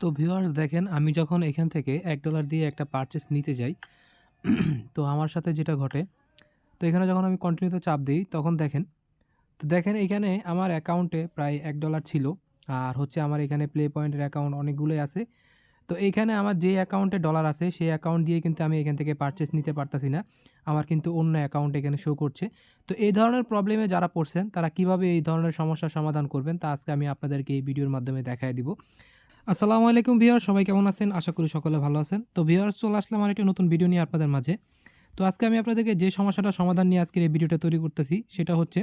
তো ভিউয়ার্স দেখেন আমি যখন এখান থেকে $1 দিয়ে একটা পারচেজ নিতে যাই, তো আমার সাথে যেটা ঘটে, তো এখানে যখন আমি কন্টিনিউতে চাপ দেই তখন দেখেন এখানে আমার অ্যাকাউন্টে প্রায় $1 ছিল। আর হচ্ছে আমার এখানে প্লে পয়েন্টের অ্যাকাউন্ট অনেকগুলোই আছে। তো এইখানে আমার যে অ্যাকাউন্টে ডলার আছে সেই অ্যাকাউন্ট দিয়ে কিন্তু আমি এখান থেকে পারচেজ নিতে পারতাছি না। আমার কিন্তু অন্য অ্যাকাউন্ট এখানে শো করছে। তো এই ধরনের প্রবলেমে যারা পড়ছেন তারা কিভাবে এই ধরনের সমস্যার সমাধান করবেন তা আজকে আমি আপনাদেরকে এই ভিডিওর মাধ্যমে দেখায় দিব। আসসালামু আলাইকুম ভিউয়ার্স, সবাই কেমন আছেন? আশা করি সকলে ভালো আছেন। তো ভিউয়ার্স চলে আসলাম আরেকটি নতুন ভিডিও নিয়ে আপনাদের মাঝে। তো আজকে আমি আপনাদেরকে যে সমস্যাটার সমাধান নিয়ে আজকের এই ভিডিওটা তৈরি করতেছি সেটা হচ্ছে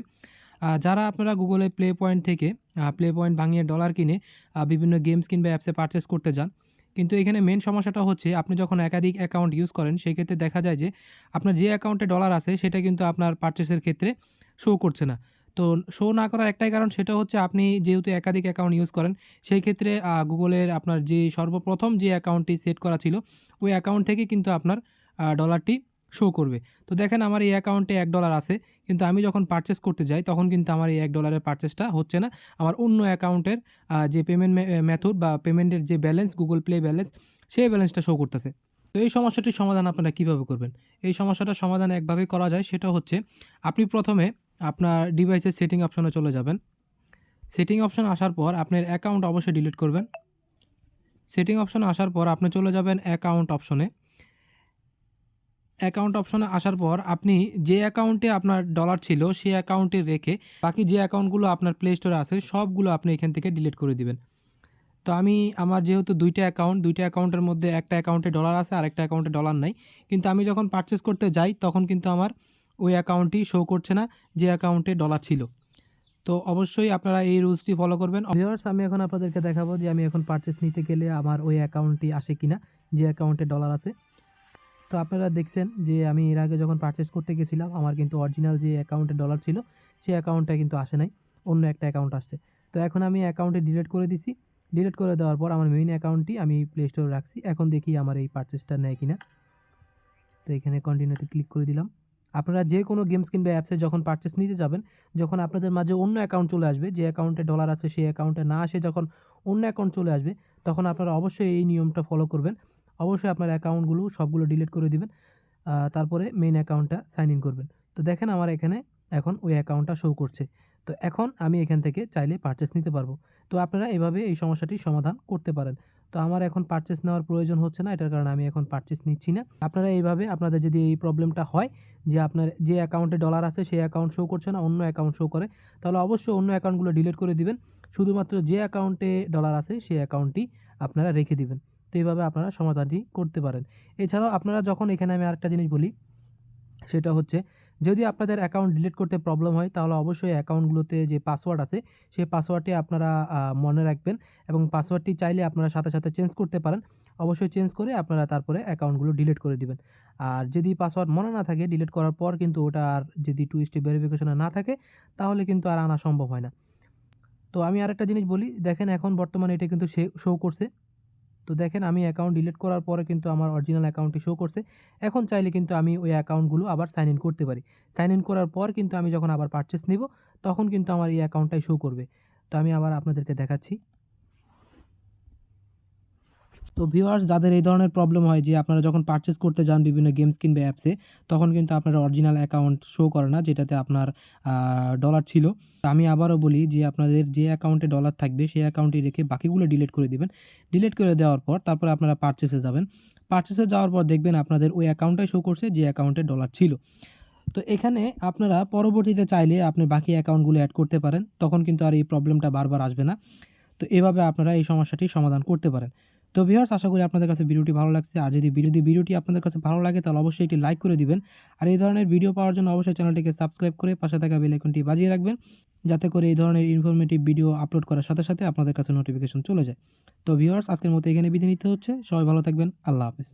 যারা আপনারা গুগলে প্লে পয়েন্ট থেকে প্লে পয়েন্ট ভাঙিয়ে ডলার কিনে বিভিন্ন গেমস কিংবা অ্যাপসে পারচেস করতে যান। কিন্তু এখানে মেন সমস্যাটা হচ্ছে আপনি যখন একাধিক অ্যাকাউন্ট ইউজ করেন সেক্ষেত্রে দেখা যায় যে আপনার যে অ্যাকাউন্টে ডলার আছে সেটা কিন্তু আপনার পারচেসের ক্ষেত্রে শো করছে না। তো শো না করার একটাই কারণ, সেটা হচ্ছে আপনি যেহেতু একাধিক অ্যাকাউন্ট ইউজ করেন সেই ক্ষেত্রে গুগলের আপনার যে সর্বপ্রথম যে অ্যাকাউন্টটি সেট করা ছিল ওই অ্যাকাউন্ট থেকে কিন্তু আপনার ডলারটি শো করবে। তো দেখেন আমার এই অ্যাকাউন্টে $1 আছে, কিন্তু আমি যখন পারচেস করতে যাই তখন কিন্তু আমার এই $1 পারচেসটা হচ্ছে না। আমার অন্য অ্যাকাউন্টের যে পেমেন্ট মেথড বা পেমেন্টের যে ব্যালেন্স, গুগল প্লে ব্যালেন্স, সেই ব্যালেন্সটা শো করতেছে। তো এই সমস্যাটির সমাধান আপনারা কীভাবে করবেন? এই সমস্যাটার সমাধান একভাবেই করা যায়, সেটা হচ্ছে আপনি প্রথমে আপনার ডিভাইসের সেটিং অপশনে চলে যাবেন। সেটিং অপশনে আসার পর আপনার অ্যাকাউন্ট অবশ্যই ডিলিট করবেন। সেটিং অপশনে আসার পর আপনি চলে যাবেন অ্যাকাউন্ট অপশনে। অ্যাকাউন্ট অপশনে আসার পর আপনি যে অ্যাকাউন্টে আপনার ডলার ছিল সেই অ্যাকাউন্টে রেখে বাকি যে অ্যাকাউন্টগুলো আপনার প্লে স্টোরে আছে সবগুলো আপনি এখান থেকে ডিলিট করে দিবেন। তো আমার যেহেতু দুইটা অ্যাকাউন্টের মধ্যে একটা অ্যাকাউন্টে ডলার আছে আর একটা অ্যাকাউন্টে ডলার নাই। কিন্তু আমি যখন পারচেস করতে যাই তখন কিন্তু আমার ওই অ্যাকাউন্টটি শো করছে না যে অ্যাকাউন্টে ডলার ছিল। তো অবশ্যই আপনারা এই রুলসটি ফলো করবেন। ভিউয়ার্স আমি এখন আপনাদেরকে দেখাবো যে আমি এখন পারচেস নিতে গেলে আমার ওই অ্যাকাউন্টটি আসে কিনা যে অ্যাকাউন্টে ডলার আছে। তো আপনারা দেখছেন যে আমি এর আগে যখন পারচেস করতে গেছিলাম আমার কিন্তু অরিজিনাল যে অ্যাকাউন্টে ডলার ছিল সেই অ্যাকাউন্টটা কিন্তু আসে নাই, অন্য একটা অ্যাকাউন্ট আসছে। তো এখন আমি অ্যাকাউন্টে ডিলিট করে দিছি। ডিলিট করে দেওয়ার পর আমার মেইন অ্যাকাউন্টটি আমি প্লে স্টোরে রাখছি। এখন দেখি আমার এই পারচেসটা নেয় কিনা। তো এখানে কন্টিনিউতে ক্লিক করে দিলাম। আপনারা যে কোনো গেমস কিংবা অ্যাপসে যখন পারচেস নিতে যাবেন, যখন আপনাদের মাঝে অন্য অ্যাকাউন্ট চলে আসবে, যে অ্যাকাউন্টে ডলার আছে সেই অ্যাকাউন্টে না আসে যখন অন্য অ্যাকাউন্ট চলে আসবে, তখন আপনারা অবশ্যই এই নিয়মটা ফলো করবেন। অবশ্যই আপনার অ্যাকাউন্টগুলো সবগুলো ডিলিট করে দিবেন। তারপরে মেইন অ্যাকাউন্টটা সাইন ইন করবেন। তো দেখেন আমার এখানে এখন ওই অ্যাকাউন্টটা শো করছে। তো এখন আমি এখান থেকে চাইলে পারচেস নিতে পারবো। তো আপনারা এভাবে এই সমস্যাটির সমাধান করতে পারেন। তো আমার এখন পারচেস নেওয়ার প্রয়োজন হচ্ছে না, এটার কারণে আমি এখন পারচেস নিচ্ছি না। আপনারা এইভাবে আপনাদের যদি এই প্রবলেমটা হয় যে আপনার যে অ্যাকাউন্টে ডলার আছে সেই অ্যাকাউন্ট শো করছে না, অন্য অ্যাকাউন্ট শো করে, তাহলে অবশ্যই অন্য অ্যাকাউন্টগুলো ডিলিট করে দিবেন। শুধুমাত্র যে অ্যাকাউন্টে ডলার আছে সেই অ্যাকাউন্টটি আপনারা রেখে দিবেন। তো এইভাবে আপনারা সমাধানটি করতে পারেন। এছাড়াও আপনারা যখন এখানে আমি আরেকটা জিনিস বলি, সেটা হচ্ছে যদি আপনাদের অ্যাকাউন্ট ডিলিট করতে প্রবলেম হয় তাহলে অবশ্যই অ্যাকাউন্টগুলোতে যে পাসওয়ার্ড আছে সেই পাসওয়ার্ডটি আপনারা মনে রাখবেন এবং পাসওয়ার্ডটি চাইলে আপনারা সাথে সাথে চেঞ্জ করতে পারেন। অবশ্যই চেঞ্জ করে আপনারা তারপরে অ্যাকাউন্টগুলো ডিলিট করে দিবেন। আর যদি পাসওয়ার্ড মনে না থাকে, ডিলিট করার পর কিন্তু ওটা আর যদি টু স্টেপ ভেরিফিকেশনে না থাকে তাহলে কিন্তু আর আনা সম্ভব হয় না। তো আমি আরেকটা জিনিস বলি, দেখেন এখন বর্তমানে এটা কিন্তু শো করছে। তো দেখেন আমি অ্যাকাউন্ট ডিলিট করার পরে কিন্তু আমার অরিজিনাল অ্যাকাউন্টটি শো করছে। এখন চাইলে কিন্তু আমি ওই অ্যাকাউন্টগুলো আবার সাইন ইন করতে পারি। সাইন ইন করার পর কিন্তু আমি যখন আবার পারচেস নিব তখন কিন্তু আমার এই অ্যাকাউন্টটাই শো করবে। তো আমি আবার আপনাদেরকে দেখাচ্ছি। তো ভিউয়ার্স যাদের এই ধরনের প্রবলেম হয় যে আপনারা যখন পারচেস করতে যান বিভিন্ন গেমস কিংবা অ্যাপসে, তখন কিন্তু আপনার অরিজিনাল অ্যাকাউন্ট শো করে না যেটাতে আপনার ডলার ছিল। তো আমি আবারও বলি যে আপনাদের যে অ্যাকাউন্টে ডলার থাকবে সেই অ্যাকাউন্টটি রেখে বাকিগুলো ডিলিট করে দিবেন। ডিলিট করে দেওয়ার পর তারপরে আপনারা পারচেসে যাবেন। পারচেসে যাওয়ার পর দেখবেন আপনাদের ওই অ্যাকাউন্টটাই শো করছে যে অ্যাকাউন্টে ডলার ছিল। তো এখানে আপনারা পরবর্তীতে চাইলে আপনি বাকি অ্যাকাউন্টগুলো অ্যাড করতে পারেন। তখন কিন্তু আর এই প্রবলেমটা বারবার আসবে না। তো এভাবে আপনারা এই সমস্যাটির সমাধান করতে পারেন। তো ভিউয়ার্স আশা করি আপনাদের কাছে ভিডিওটি ভালো লাগছে। আর যদি ভিডিওটি আপনাদের কাছে ভালো লাগে তাহলে অবশ্যই একটি লাইক করে দিবেন। আর এই ধরনের ভিডিও পাওয়ার জন্য অবশ্যই চ্যানেলটিকে সাবস্ক্রাইব করে পাশে থাকা বেল আইকনটি বাজিয়ে রাখবেন, যাতে করে এই ধরনের ইনফরমেটিভ ভিডিও আপলোড করার সাথে সাথে আপনাদের কাছে নোটিফিকেশন চলে যায়। তো ভিউয়ার্স আজকের মতো এখানে বিদায় নিতে হচ্ছে। সবাই ভালো থাকবেন। আল্লাহ হাফেজ।